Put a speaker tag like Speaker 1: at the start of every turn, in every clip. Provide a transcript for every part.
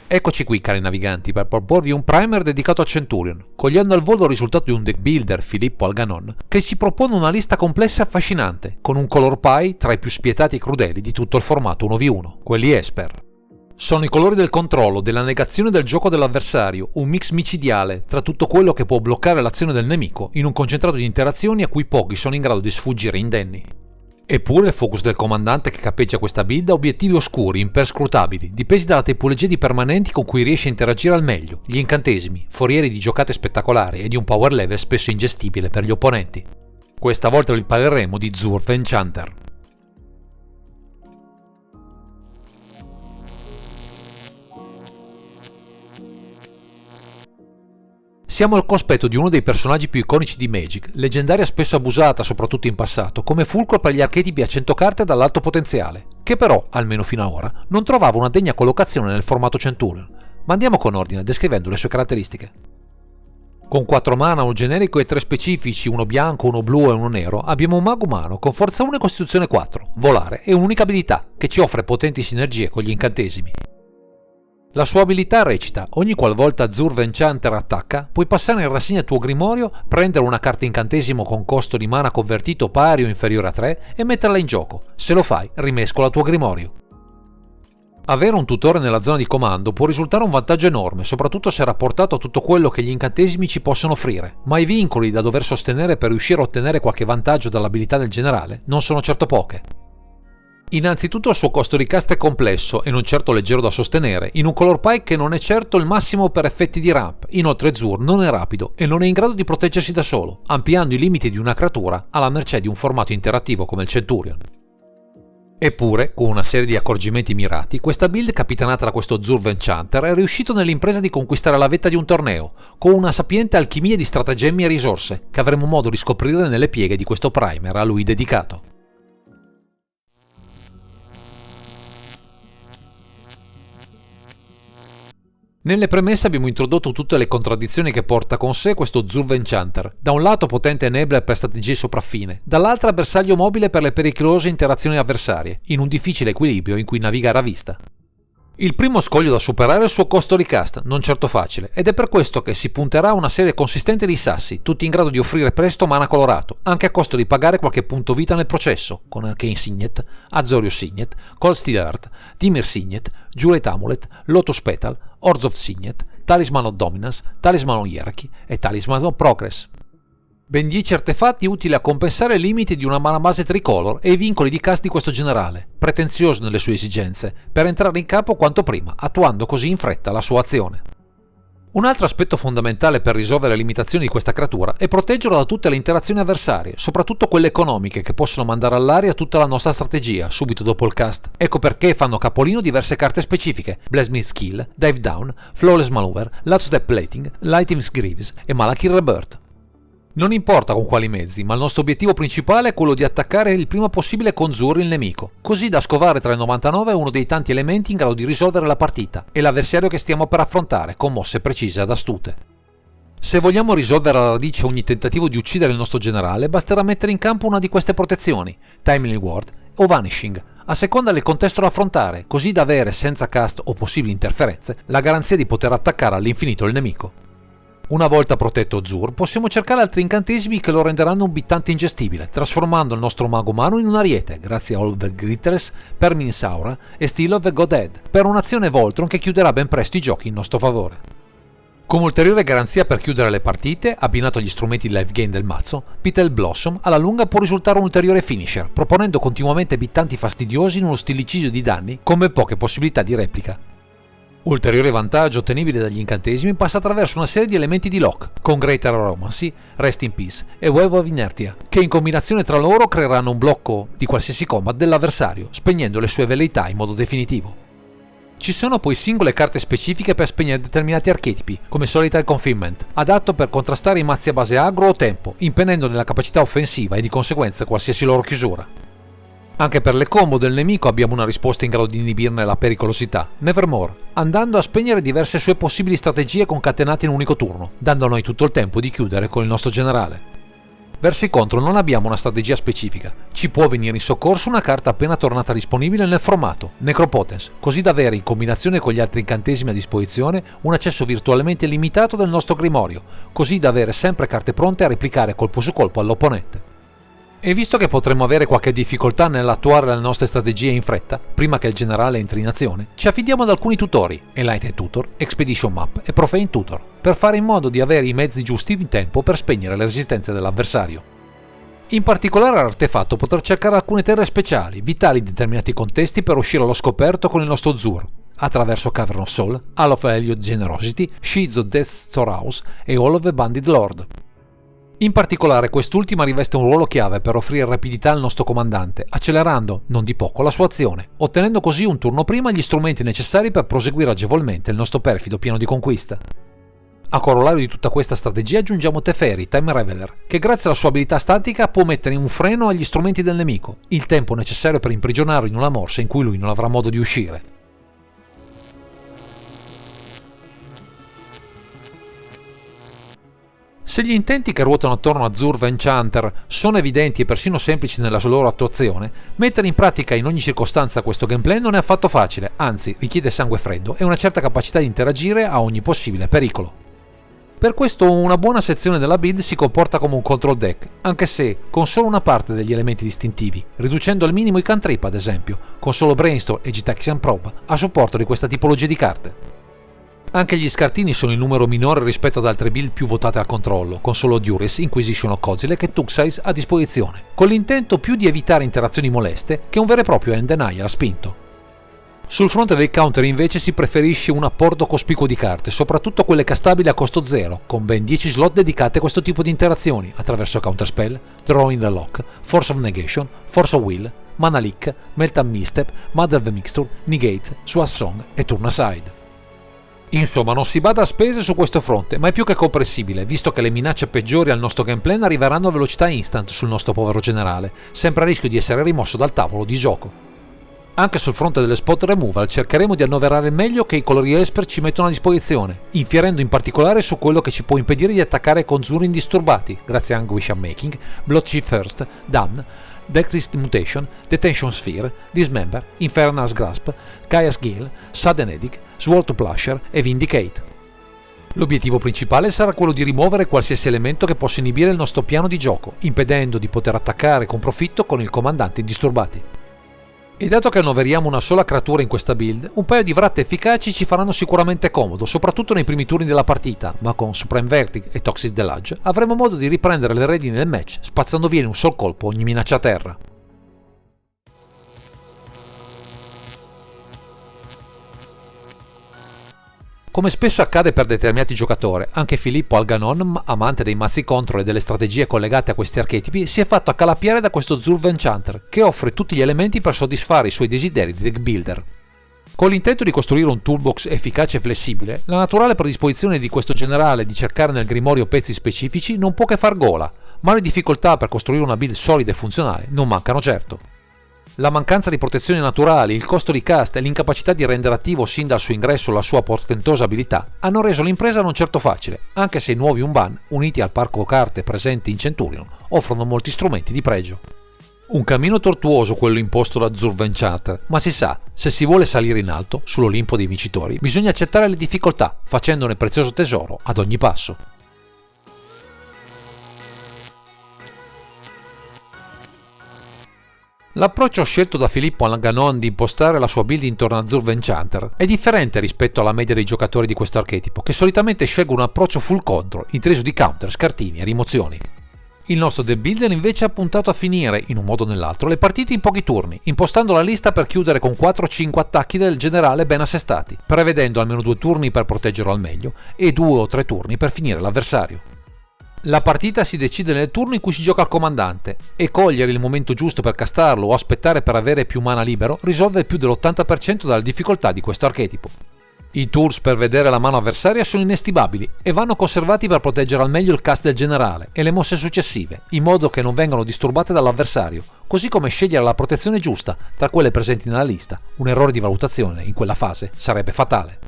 Speaker 1: Eccoci qui, cari naviganti, per proporvi un primer dedicato a Centurion, cogliendo al volo il risultato di un deck builder, Filippo Alganon, che ci propone una lista complessa e affascinante, con un color pie tra i più spietati e crudeli di tutto il formato 1v1, quelli Esper. Sono i colori del controllo, della negazione del gioco dell'avversario, un mix micidiale tra tutto quello che può bloccare l'azione del nemico in un concentrato di interazioni a cui pochi sono in grado di sfuggire indenni. Eppure il focus del comandante che cappeggia questa build ha obiettivi oscuri, imperscrutabili, dipesi dalla tipologia di permanenti con cui riesce a interagire al meglio, gli incantesimi, forieri di giocate spettacolari e di un power level spesso ingestibile per gli opponenti. Questa volta vi parleremo di Zurf Enchanter. Siamo al cospetto di uno dei personaggi più iconici di Magic, leggendaria spesso abusata soprattutto in passato, come fulcro per gli archetipi a 100 carte dall'alto potenziale, che però, almeno fino ad ora, non trovava una degna collocazione nel formato Centurion. Ma andiamo con ordine, descrivendo le sue caratteristiche. Con 4 mana, uno generico e 3 specifici, uno bianco, uno blu e uno nero, abbiamo un mago umano con forza 1 e costituzione 4, volare e un'unica abilità, che ci offre potenti sinergie con gli incantesimi. La sua abilità recita: ogni qualvolta Zurf Enchanter attacca, puoi passare in rassegna il tuo grimorio, prendere una carta incantesimo con costo di mana convertito pari o inferiore a 3 e metterla in gioco. Se lo fai, rimescola il tuo grimorio. Avere un tutore nella zona di comando può risultare un vantaggio enorme, soprattutto se rapportato a tutto quello che gli incantesimi ci possono offrire, ma i vincoli da dover sostenere per riuscire a ottenere qualche vantaggio dall'abilità del generale non sono certo poche. Innanzitutto il suo costo di casta è complesso e non certo leggero da sostenere, in un color pie che non è certo il massimo per effetti di ramp. Inoltre Zur non è rapido e non è in grado di proteggersi da solo, ampliando i limiti di una creatura alla mercé di un formato interattivo come il Centurion. Eppure, con una serie di accorgimenti mirati, questa build capitanata da questo Zurf Enchanter è riuscito nell'impresa di conquistare la vetta di un torneo, con una sapiente alchimia di stratagemmi e risorse, che avremo modo di scoprire nelle pieghe di questo primer a lui dedicato. Nelle premesse abbiamo introdotto tutte le contraddizioni che porta con sé questo Zurf Enchanter. Da un lato potente enabler per strategie sopraffine, dall'altro bersaglio mobile per le pericolose interazioni avversarie, in un difficile equilibrio in cui navigare a vista. Il primo scoglio da superare è il suo costo di cast, non certo facile, ed è per questo che si punterà a una serie consistente di sassi, tutti in grado di offrire presto mana colorato, anche a costo di pagare qualche punto vita nel processo, con Arcane Signet, Azorius Signet, Cold Steel Earth, Dimir Signet, Jeweled Amulet, Lotus Petal, Orzhov Signet, Talisman of Dominance, Talisman of Hierarchy e Talisman of Progress. Ben 10 artefatti utili a compensare i limiti di una mana base tricolor e i vincoli di cast di questo generale, pretenzioso nelle sue esigenze, per entrare in campo quanto prima, attuando così in fretta la sua azione. Un altro aspetto fondamentale per risolvere le limitazioni di questa creatura è proteggerlo da tutte le interazioni avversarie, soprattutto quelle economiche che possono mandare all'aria tutta la nostra strategia subito dopo il cast. Ecco perché fanno capolino diverse carte specifiche: Blasphemous Skill, Dive Down, Flawless Maneuver, Last Step Plating, Lightning's Greaves e Malakir Rebirth. Non importa con quali mezzi, ma il nostro obiettivo principale è quello di attaccare il prima possibile con Zur il nemico, così da scovare tra il 99 uno dei tanti elementi in grado di risolvere la partita e l'avversario che stiamo per affrontare con mosse precise ed astute. Se vogliamo risolvere alla radice ogni tentativo di uccidere il nostro generale, basterà mettere in campo una di queste protezioni, Timely Ward o Vanishing, a seconda del contesto da affrontare, così da avere, senza cast o possibili interferenze, la garanzia di poter attaccare all'infinito il nemico. Una volta protetto Zur, possiamo cercare altri incantesimi che lo renderanno un bittante ingestibile, trasformando il nostro mago umano in un ariete, grazie a All the Gritters, Permin Saura e Steel of the Godhead, per un'azione Voltron che chiuderà ben presto i giochi in nostro favore. Come ulteriore garanzia per chiudere le partite, abbinato agli strumenti di life gain del mazzo, Petal Blossom alla lunga può risultare un ulteriore finisher, proponendo continuamente bittanti fastidiosi in uno stillicidio di danni con ben poche possibilità di replica. Ulteriore vantaggio ottenibile dagli incantesimi passa attraverso una serie di elementi di lock, con Greater Aromancy, Rest in Peace e Wave of Inertia, che in combinazione tra loro creeranno un blocco di qualsiasi combat dell'avversario, spegnendo le sue velleità in modo definitivo. Ci sono poi singole carte specifiche per spegnere determinati archetipi, come Solitary Confinement, adatto per contrastare i mazzi a base aggro o tempo, impedendone la capacità offensiva e di conseguenza qualsiasi loro chiusura. Anche per le combo del nemico abbiamo una risposta in grado di inibirne la pericolosità, Nevermore, andando a spegnere diverse sue possibili strategie concatenate in un unico turno, dando a noi tutto il tempo di chiudere con il nostro generale. Verso i contro non abbiamo una strategia specifica, ci può venire in soccorso una carta appena tornata disponibile nel formato, Necropotence, così da avere in combinazione con gli altri incantesimi a disposizione un accesso virtualmente limitato del nostro grimorio, così da avere sempre carte pronte a replicare colpo su colpo all'opponente. E visto che potremmo avere qualche difficoltà nell'attuare le nostre strategie in fretta, prima che il generale entri in azione, ci affidiamo ad alcuni tutori, Enlightened Tutor, Expedition Map e Profane Tutor, per fare in modo di avere i mezzi giusti in tempo per spegnere le resistenze dell'avversario. In particolare l'artefatto potrà cercare alcune terre speciali, vitali in determinati contesti per uscire allo scoperto con il nostro Zur, attraverso Cavern of Soul, Hall of Heliod Generosity, Sheets of Death Storehouse e Hall of the Banded Lord. In particolare quest'ultima riveste un ruolo chiave per offrire rapidità al nostro comandante, accelerando, non di poco, la sua azione, ottenendo così un turno prima gli strumenti necessari per proseguire agevolmente il nostro perfido piano di conquista. A corollario di tutta questa strategia aggiungiamo Teferi, Time Raveler, che grazie alla sua abilità statica può mettere un freno agli strumenti del nemico, il tempo necessario per imprigionarlo in una morsa in cui lui non avrà modo di uscire. Se gli intenti che ruotano attorno a Zur Enchanter sono evidenti e persino semplici nella loro attuazione, mettere in pratica in ogni circostanza questo gameplay non è affatto facile, anzi richiede sangue freddo e una certa capacità di interagire a ogni possibile pericolo. Per questo una buona sezione della build si comporta come un control deck, anche se con solo una parte degli elementi distintivi, riducendo al minimo i cantrip ad esempio, con solo Brainstorm e Gitaxian Probe a supporto di questa tipologia di carte. Anche gli scartini sono in numero minore rispetto ad altre build più votate al controllo, con solo Duris, Inquisition o Kozilek e Tuxize a disposizione, con l'intento più di evitare interazioni moleste che un vero e proprio end denial spinto. Sul fronte del counter invece si preferisce un apporto cospicuo di carte, soprattutto quelle castabili a costo zero, con ben 10 slot dedicate a questo tipo di interazioni, attraverso Counterspell, Draw in the Lock, Force of Negation, Force of Will, Mana Leak, Meltdown Misstep, Mother of the Mixture, Negate, Swan Song e Turn Aside. Insomma, non si bada a spese su questo fronte, ma è più che comprensibile, visto che le minacce peggiori al nostro gameplay arriveranno a velocità instant sul nostro povero generale, sempre a rischio di essere rimosso dal tavolo di gioco. Anche sul fronte delle spot removal cercheremo di annoverare il meglio che i colori esper ci mettono a disposizione, infierendo in particolare su quello che ci può impedire di attaccare con Zur indisturbati, grazie a Anguish Unmaking, Bloodshed First, Damn, Decrypt Mutation, Detention Sphere, Dismember, Infernal's Grasp, Gaia's Gale, Sudden Edict, Sword to Plusher e Vindicate. L'obiettivo principale sarà quello di rimuovere qualsiasi elemento che possa inibire il nostro piano di gioco, impedendo di poter attaccare con profitto con il comandante indisturbati. E dato che annoveriamo una sola creatura in questa build, un paio di vratte efficaci ci faranno sicuramente comodo, soprattutto nei primi turni della partita, ma con Supreme Verdict e Toxic Delage avremo modo di riprendere le redini del match, spazzando via in un sol colpo ogni minaccia a terra. Come spesso accade per determinati giocatori, anche Filippo Alganon, amante dei mazzi control e delle strategie collegate a questi archetipi, si è fatto accalappiare da questo Zur Enchanter, che offre tutti gli elementi per soddisfare i suoi desideri di deck builder. Con l'intento di costruire un toolbox efficace e flessibile, la naturale predisposizione di questo generale di cercare nel grimorio pezzi specifici non può che far gola, ma le difficoltà per costruire una build solida e funzionale non mancano certo. La mancanza di protezioni naturali, il costo di cast e l'incapacità di rendere attivo sin dal suo ingresso la sua portentosa abilità hanno reso l'impresa non certo facile, anche se i nuovi Unban, uniti al parco carte presenti in Centurion, offrono molti strumenti di pregio. Un cammino tortuoso quello imposto da Zur Enchanter, ma si sa, se si vuole salire in alto, sull'Olimpo dei vincitori, bisogna accettare le difficoltà, facendone prezioso tesoro ad ogni passo. L'approccio scelto da Filippo Alganon di impostare la sua build intorno a Zur Enchanter è differente rispetto alla media dei giocatori di questo archetipo, che solitamente scelgono un approccio full control, intriso di counter, scartini e rimozioni. Il nostro deck builder invece ha puntato a finire, in un modo o nell'altro, le partite in pochi turni, impostando la lista per chiudere con 4-5 attacchi del generale ben assestati, prevedendo almeno 2 turni per proteggerlo al meglio e 2 o 3 turni per finire l'avversario. La partita si decide nel turno in cui si gioca al comandante e cogliere il momento giusto per castarlo o aspettare per avere più mana libero risolve più dell'80% della difficoltà di questo archetipo. I tools per vedere la mano avversaria sono inestimabili e vanno conservati per proteggere al meglio il cast del generale e le mosse successive, in modo che non vengano disturbate dall'avversario, così come scegliere la protezione giusta tra quelle presenti nella lista. Un errore di valutazione in quella fase sarebbe fatale.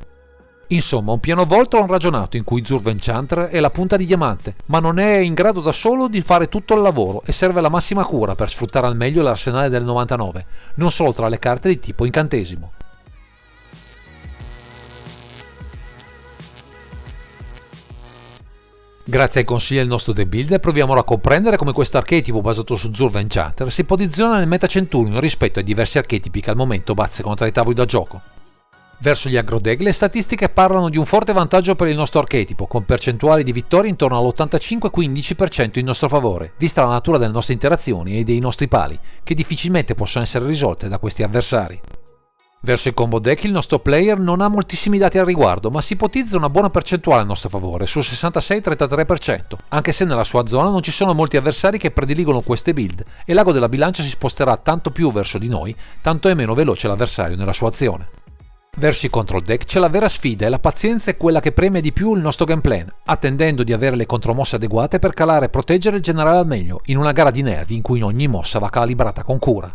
Speaker 1: Insomma, un piano Voltron ragionato in cui Zurv-Enchanter è la punta di diamante, ma non è in grado da solo di fare tutto il lavoro e serve la massima cura per sfruttare al meglio l'arsenale del 99, non solo tra le carte di tipo incantesimo. Grazie ai consigli del nostro The Builder proviamo ora a comprendere come questo archetipo basato su Zurv-Enchanter si posiziona nel meta Centurion rispetto ai diversi archetipi che al momento bazzecano tra i tavoli da gioco. Verso gli aggro-deck le statistiche parlano di un forte vantaggio per il nostro archetipo, con percentuali di vittoria intorno all'85-15% in nostro favore, vista la natura delle nostre interazioni e dei nostri pali, che difficilmente possono essere risolte da questi avversari. Verso il combo deck il nostro player non ha moltissimi dati al riguardo, ma si ipotizza una buona percentuale a nostro favore, sul 66-33%, anche se nella sua zona non ci sono molti avversari che prediligono queste build, e l'ago della bilancia si sposterà tanto più verso di noi, tanto è meno veloce l'avversario nella sua azione. Verso il control deck c'è la vera sfida e la pazienza è quella che premia di più il nostro game plan, attendendo di avere le contromosse adeguate per calare e proteggere il generale al meglio, in una gara di nervi in cui ogni mossa va calibrata con cura.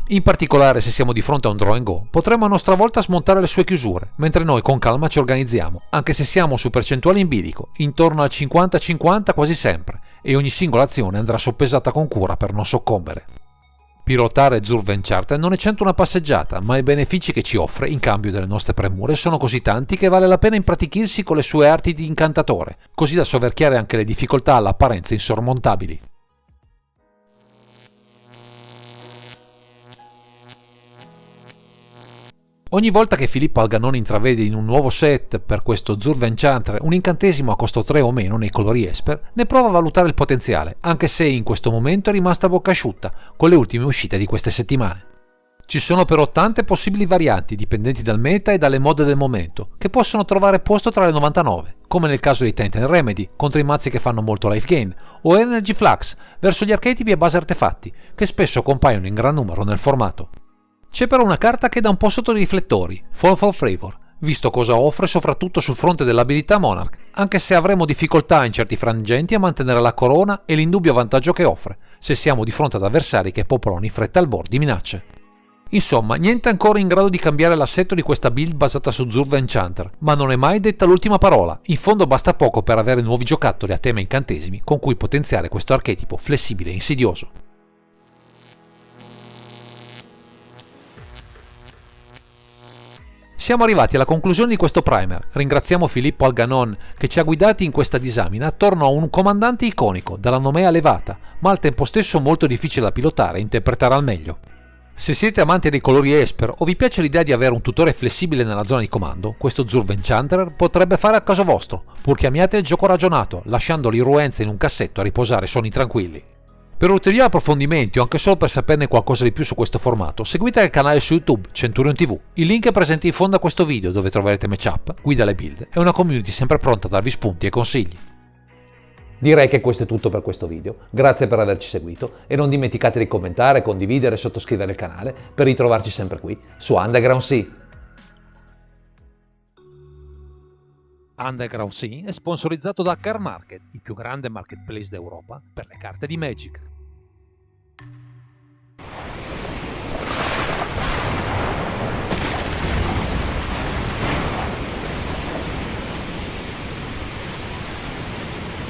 Speaker 1: In particolare, se siamo di fronte a un draw and go, potremo a nostra volta smontare le sue chiusure, mentre noi con calma ci organizziamo, anche se siamo su percentuali in bilico, intorno al 50-50 quasi sempre, e ogni singola azione andrà soppesata con cura per non soccombere. Pilotare Zurv-Enchanter non è certo una passeggiata, ma i benefici che ci offre in cambio delle nostre premure sono così tanti che vale la pena impratichirsi con le sue arti di incantatore, così da soverchiare anche le difficoltà all'apparenza insormontabili. Ogni volta che Filippo Alganon intravede in un nuovo set per questo Zurv-Enchanter un incantesimo a costo 3 o meno nei colori Esper, ne prova a valutare il potenziale, anche se in questo momento è rimasta a bocca asciutta con le ultime uscite di queste settimane. Ci sono però tante possibili varianti dipendenti dal meta e dalle mode del momento, che possono trovare posto tra le 99, come nel caso di Titan Remedy contro i mazzi che fanno molto life gain, o Energy Flux verso gli archetipi a base artefatti, che spesso compaiono in gran numero nel formato. C'è però una carta che dà un po' sotto i riflettori, Fall for Favor, visto cosa offre soprattutto sul fronte dell'abilità Monarch, anche se avremo difficoltà in certi frangenti a mantenere la corona e l'indubbio vantaggio che offre, se siamo di fronte ad avversari che popolano in fretta il board di minacce. Insomma, niente ancora in grado di cambiare l'assetto di questa build basata su Zurv-Enchanter, ma non è mai detta l'ultima parola, in fondo basta poco per avere nuovi giocattoli a tema incantesimi con cui potenziare questo archetipo flessibile e insidioso. Siamo arrivati alla conclusione di questo primer. Ringraziamo Filippo Alganon che ci ha guidati in questa disamina attorno a un comandante iconico, dalla nomea elevata, ma al tempo stesso molto difficile da pilotare e interpretare al meglio. Se siete amanti dei colori Esper o vi piace l'idea di avere un tutore flessibile nella zona di comando, questo Zurv-Enchanter potrebbe fare a caso vostro, purché amiate il gioco ragionato, lasciando l'irruenza in un cassetto a riposare sonni tranquilli. Per ulteriori approfondimenti o anche solo per saperne qualcosa di più su questo formato, seguite il canale su YouTube Centurion TV. Il link è presente in fondo a questo video dove troverete matchup, guida alle build e una community sempre pronta a darvi spunti e consigli. Direi che questo è tutto per questo video, grazie per averci seguito e non dimenticate di commentare, condividere e sottoscrivere il canale per ritrovarci sempre qui su Underground Sea. Underground Sea è sponsorizzato da Car Market, il più grande marketplace d'Europa per le carte di Magic.